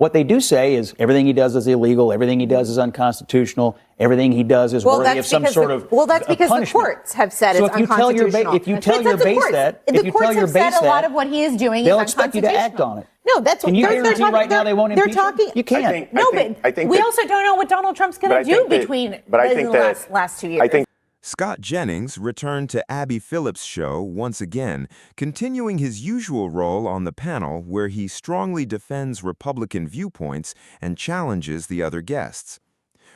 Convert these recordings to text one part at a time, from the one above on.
What they do say is everything he does is illegal, everything he does is unconstitutional, everything he does is worthy of some sort of Well, that's because the courts have said it's unconstitutional. If you tell your base that, the courts have said a lot of what he is doing is unconstitutional. They'll expect you to act on it. No, that's what Can you guarantee right now they won't impeach him? You can't. But we also don't know what Donald Trump's going to do between the last 2 years. Scott Jennings returned to Abby Phillip's show once again, continuing his usual role on the panel where he strongly defends Republican viewpoints and challenges the other guests.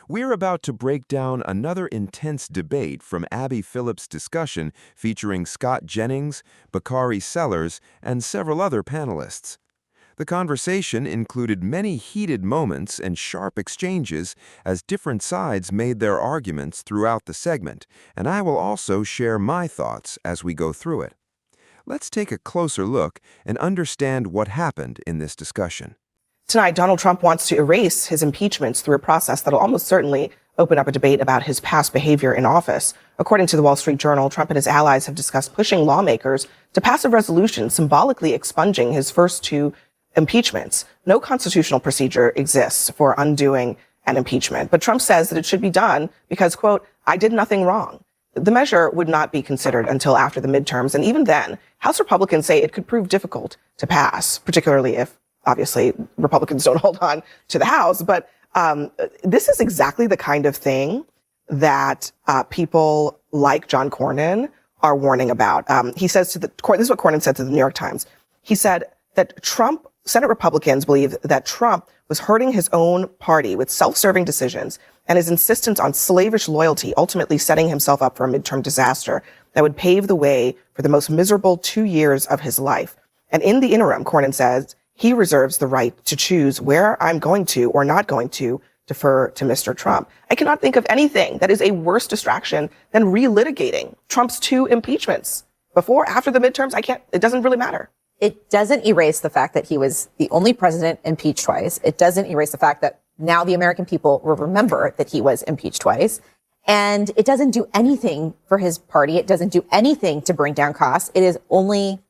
We're about to break down another intense debate from Abby Phillip's discussion featuring Scott Jennings, Bakari Sellers, and several other panelists. The conversation included many heated moments and sharp exchanges as different sides made their arguments throughout the segment, and I will also share my thoughts as we go through it. Let's take a closer look and understand what happened in this discussion. Tonight, Donald Trump wants to erase his impeachments through a process that will almost certainly open up a debate about his past behavior in office. According to the Wall Street Journal, Trump and his allies have discussed pushing lawmakers to pass a resolution symbolically expunging his first two impeachments. No constitutional procedure exists for undoing an impeachment, but Trump says that it should be done because, quote, I did nothing wrong. The measure would not be considered until after the midterms, and even then, House Republicans say it could prove difficult to pass, particularly if, obviously, Republicans don't hold on to the House. But this is exactly the kind of thing that people like John Cornyn are warning about. He says to this is what Cornyn said to the New York Times. He said that Senate Republicans believe that Trump was hurting his own party with self-serving decisions and his insistence on slavish loyalty, ultimately setting himself up for a midterm disaster that would pave the way for the most miserable 2 years of his life. And in the interim, Cornyn says, he reserves the right to choose where I'm going to or not going to defer to Mr. Trump. I cannot think of anything that is a worse distraction than relitigating Trump's two impeachments. After the midterms, it doesn't really matter. It doesn't erase the fact that he was the only president impeached twice. It doesn't erase the fact that now the American people will remember that he was impeached twice. And it doesn't do anything for his party. It doesn't do anything to bring down costs. It is only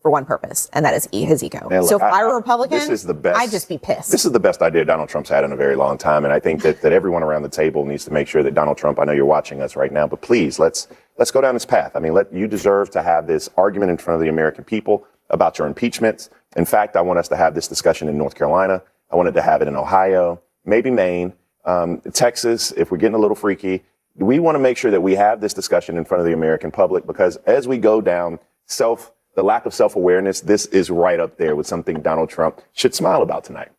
for one purpose, and that is his ego. Man, look, so if I were a Republican, this is the best, I'd just be pissed. This is the best idea Donald Trump's had in a very long time, and I think that everyone around the table needs to make sure that Donald Trump, I know you're watching us right now, but please, let's go down this path. I mean, you deserve to have this argument in front of the American people about your impeachments. In fact, I want us to have this discussion in North Carolina. I wanted to have it in Ohio, maybe Maine, Texas, if we're getting a little freaky. We want to make sure that we have this discussion in front of the American public, because as we go down the lack of self-awareness, this is right up there with something Donald Trump should smile about tonight.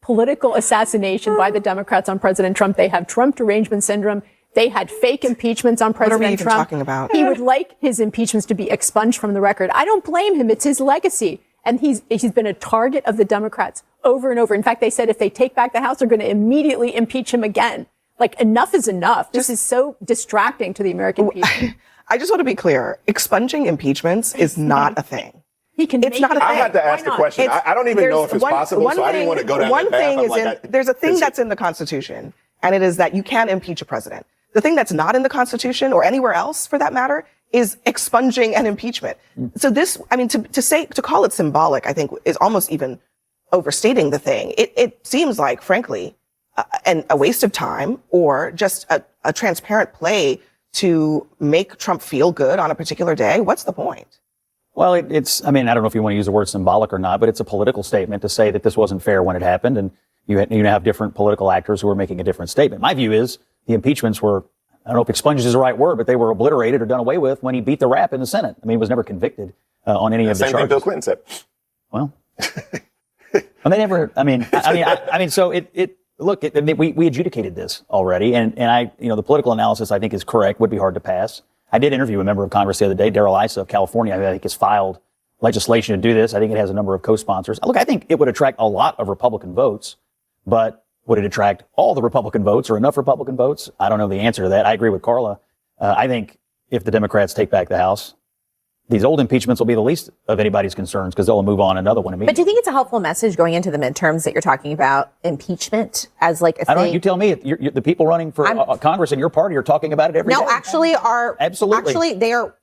Political assassination by the Democrats on President Trump. They have Trump derangement syndrome. They had fake impeachments on President Trump. What are we even talking about? He would like his impeachments to be expunged from the record. I don't blame him. It's his legacy. And he's been a target of the Democrats over and over. In fact, they said if they take back the House, they're going to immediately impeach him again. Like, enough is enough. This is so distracting to the American people. I just want to be clear. Expunging impeachments is not a thing. It's not a thing. I had to ask the question. I don't even know if it's possible, so I didn't want to go down that path. There's a thing that's in the Constitution, and it is that you can impeach a president. The thing that's not in the Constitution, or anywhere else for that matter, is expunging an impeachment. So this, I mean, to call it symbolic, I think is almost even overstating the thing. It seems like, frankly, a waste of time, or just a transparent play to make Trump feel good on a particular day. What's the point? Well, I mean, I don't know if you want to use the word symbolic or not, but it's a political statement to say that this wasn't fair when it happened, and you have different political actors who are making a different statement. My view is the impeachments were, I don't know if expunges is the right word, but they were obliterated or done away with when he beat the rap in the Senate. I mean, he was never convicted on any of the charges. Same thing Bill Clinton said. Well, and they never. Look, we adjudicated this already, and the political analysis I think is correct. Would be hard to pass. I did interview a member of Congress the other day, Darrell Issa of California, who I think has filed legislation to do this. I think it has a number of co-sponsors. Look, I think it would attract a lot of Republican votes, but would it attract all the Republican votes or enough Republican votes? I don't know the answer to that. I agree with Carla. I think if the Democrats take back the House, these old impeachments will be the least of anybody's concerns, because they'll move on another one immediately. But do you think it's a helpful message going into the midterms that you're talking about impeachment as like a thing? I don't know. You tell me. The people running for Congress in your party are talking about it every day. No, actually, Absolutely. Actually, they are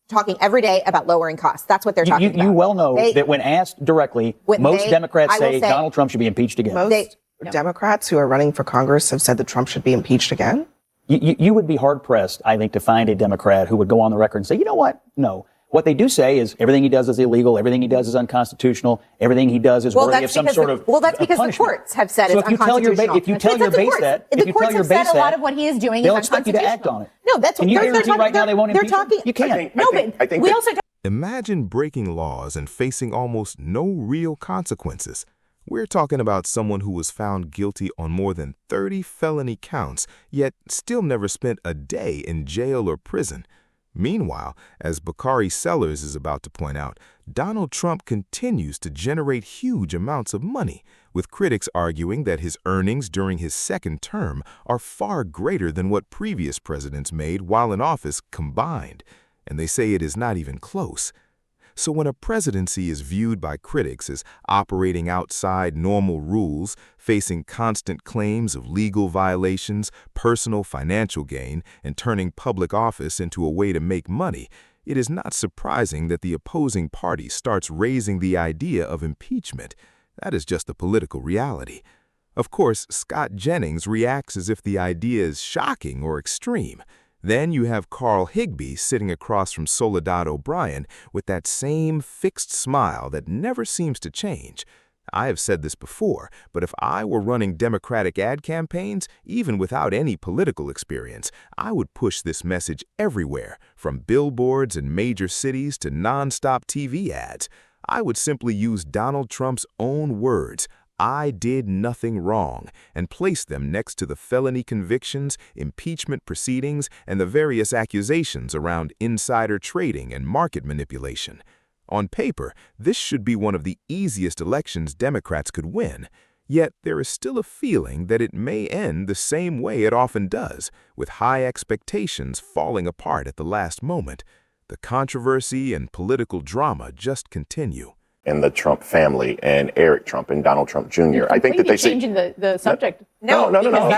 talking every day about lowering costs. That's what they're talking about. You well know that when asked directly, most Democrats say Donald Trump should be impeached again. Most Democrats who are running for Congress have said that Trump should be impeached again. You would be hard-pressed, I think, to find a Democrat who would go on the record and say, you know what? No. What they do say is everything he does is illegal, everything he does is unconstitutional, everything he does is worthy of some sort of that's because the courts have said it's unconstitutional. If you tell your base that, the courts have said a lot of what he is doing is unconstitutional. They'll expect you to act on it. No, that's what they're talking right now. They won't impeach him? You can't. I think we also Imagine breaking laws and facing almost no real consequences. We're talking about someone who was found guilty on more than 30 felony counts, yet still never spent a day in jail or prison. Meanwhile, as Bakari Sellers is about to point out, Donald Trump continues to generate huge amounts of money, with critics arguing that his earnings during his second term are far greater than what previous presidents made while in office combined, and they say it is not even close. So when a presidency is viewed by critics as operating outside normal rules, facing constant claims of legal violations, personal financial gain, and turning public office into a way to make money, it is not surprising that the opposing party starts raising the idea of impeachment. That is just a political reality. Of course, Scott Jennings reacts as if the idea is shocking or extreme. Then you have Carl Higbie sitting across from Soledad O'Brien with that same fixed smile that never seems to change. I have said this before, but if I were running Democratic ad campaigns, even without any political experience, I would push this message everywhere, from billboards in major cities to nonstop TV ads. I would simply use Donald Trump's own words, "I did nothing wrong," and place them next to the felony convictions, impeachment proceedings, and the various accusations around insider trading and market manipulation. On paper, this should be one of the easiest elections Democrats could win. Yet there is still a feeling that it may end the same way it often does, with high expectations falling apart at the last moment. The controversy and political drama just continue. And the Trump family and Eric Trump and Donald Trump Jr. I think that they changing the subject. No.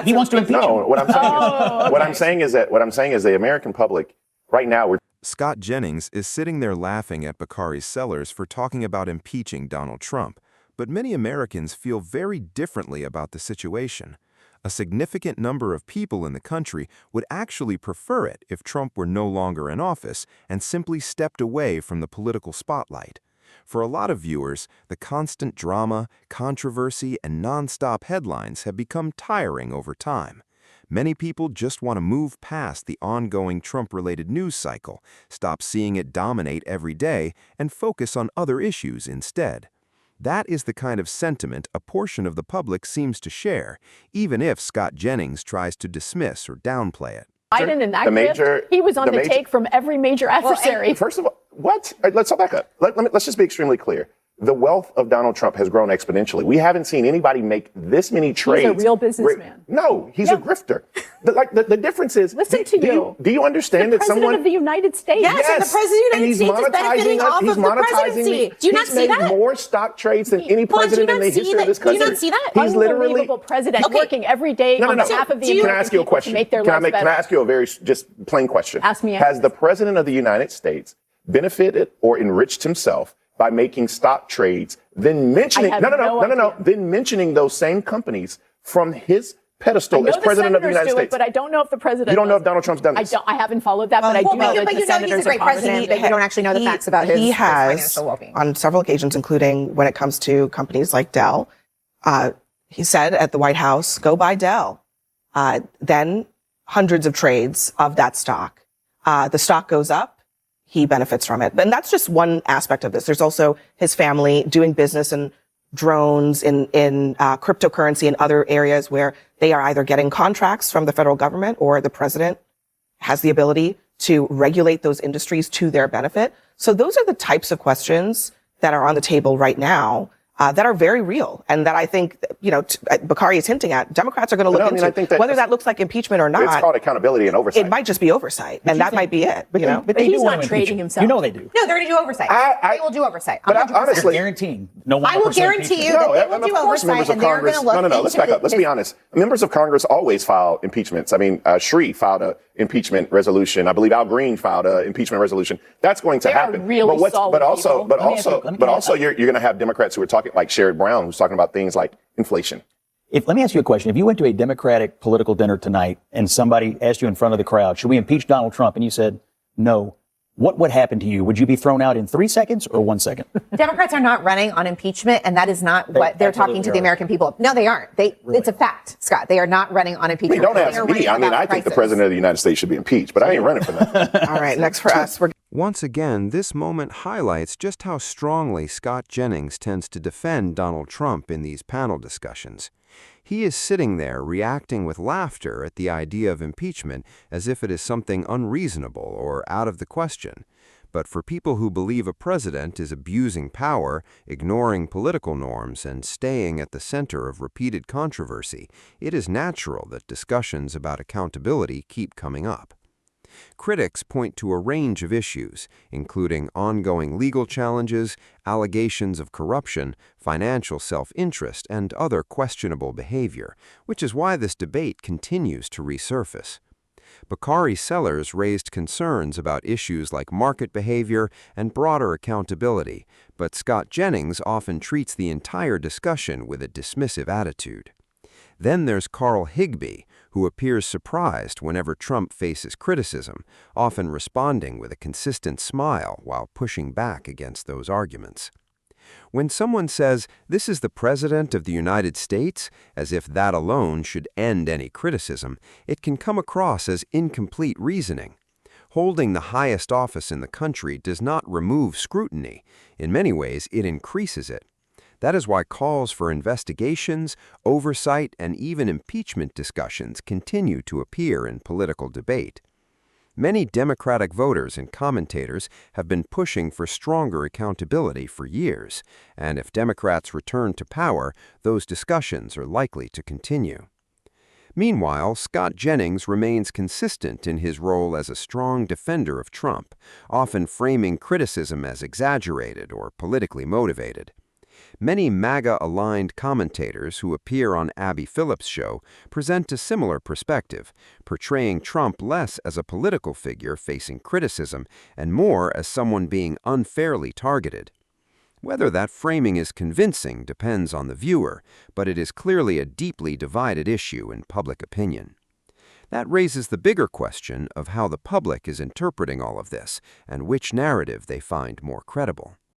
He wants to impeach him. No, what I'm saying is the American public right now Scott Jennings is sitting there laughing at Bakari Sellers for talking about impeaching Donald Trump, but many Americans feel very differently about the situation. A significant number of people in the country would actually prefer it if Trump were no longer in office and simply stepped away from the political spotlight. For a lot of viewers, the constant drama, controversy, and nonstop headlines have become tiring over time. Many people just want to move past the ongoing Trump-related news cycle, stop seeing it dominate every day, and focus on other issues instead. That is the kind of sentiment a portion of the public seems to share, even if Scott Jennings tries to dismiss or downplay it. Biden in that grift, he was on the take from every major adversary. Well, first of all, what? Let's all back up. Let's just be extremely clear. The wealth of Donald Trump has grown exponentially. We haven't seen anybody make this many trades. He's a real businessman. No, he's a grifter. The difference is, listen to you. Do you understand that someone... The President of the United States. Yes, and the President of the United States is benefiting off of the presidency. Do you not see that? He's made more stock trades than any president in the history of this country. Do you not see that? He's literally... Unbelievable president working every day on behalf of the American people to make their lives better. Can I ask you a very just plain question? Ask me. Has the President of the United States benefited or enriched himself by making stock trades, then mentioning then mentioning those same companies from his pedestal as President of the United States? But I don't know if the president. You don't know if Donald Trump's done this. I haven't followed that, but I do know that the senators he's a great president, but you don't actually know the facts about his financial well-being. On several occasions, including when it comes to companies like Dell, he said at the White House, "Go buy Dell." Then hundreds of trades of that stock. The stock goes up. He benefits from it. And that's just one aspect of this. There's also his family doing business in drones, in cryptocurrency and other areas where they are either getting contracts from the federal government or the president has the ability to regulate those industries to their benefit. So those are the types of questions that are on the table right now that are very real, and that I think, Bakari is hinting at. Democrats are going to look into I think that whether that looks like impeachment or not. It's called accountability and oversight. It might just be oversight, and that might be it. But he's not trading himself. You know they do. No, they're going to do oversight. They will do oversight. But honestly, you're guaranteeing no one. I will guarantee you that they will do oversight, and they're going to look. No. Let's back up. Let's be honest. Members of Congress always file impeachments. I mean, Shree filed impeachment resolution. I believe Al Green filed an impeachment resolution. That's going to They are happen. really solid people. But also, you're going to have Democrats who are talking, like Sherrod Brown, who's talking about things like inflation. Let me ask you a question. If you went to a Democratic political dinner tonight and somebody asked you in front of the crowd, should we impeach Donald Trump? And you said no, what would happen to you? Would you be thrown out in 3 seconds or 1 second? Democrats are not running on impeachment, and that is not what they're talking to the American people. No, they aren't. It's a fact, Scott. They are not running on impeachment. Don't ask me. I think the president of the United States should be impeached, but I ain't running for that. All right, next for us. Once again, this moment highlights just how strongly Scott Jennings tends to defend Donald Trump in these panel discussions. He is sitting there reacting with laughter at the idea of impeachment as if it is something unreasonable or out of the question. But for people who believe a president is abusing power, ignoring political norms, and staying at the center of repeated controversy, it is natural that discussions about accountability keep coming up. Critics point to a range of issues, including ongoing legal challenges, allegations of corruption, financial self-interest, and other questionable behavior, which is why this debate continues to resurface. Bakari Sellers raised concerns about issues like market behavior and broader accountability, but Scott Jennings often treats the entire discussion with a dismissive attitude. Then there's Carl Higbie, who appears surprised whenever Trump faces criticism, often responding with a consistent smile while pushing back against those arguments. When someone says, "This is the President of the United States," as if that alone should end any criticism, it can come across as incomplete reasoning. Holding the highest office in the country does not remove scrutiny. In many ways, it increases it. That is why calls for investigations, oversight, and even impeachment discussions continue to appear in political debate. Many Democratic voters and commentators have been pushing for stronger accountability for years, and if Democrats return to power, those discussions are likely to continue. Meanwhile, Scott Jennings remains consistent in his role as a strong defender of Trump, often framing criticism as exaggerated or politically motivated. Many MAGA-aligned commentators who appear on Abby Phillip's show present a similar perspective, portraying Trump less as a political figure facing criticism and more as someone being unfairly targeted. Whether that framing is convincing depends on the viewer, but it is clearly a deeply divided issue in public opinion. That raises the bigger question of how the public is interpreting all of this and which narrative they find more credible.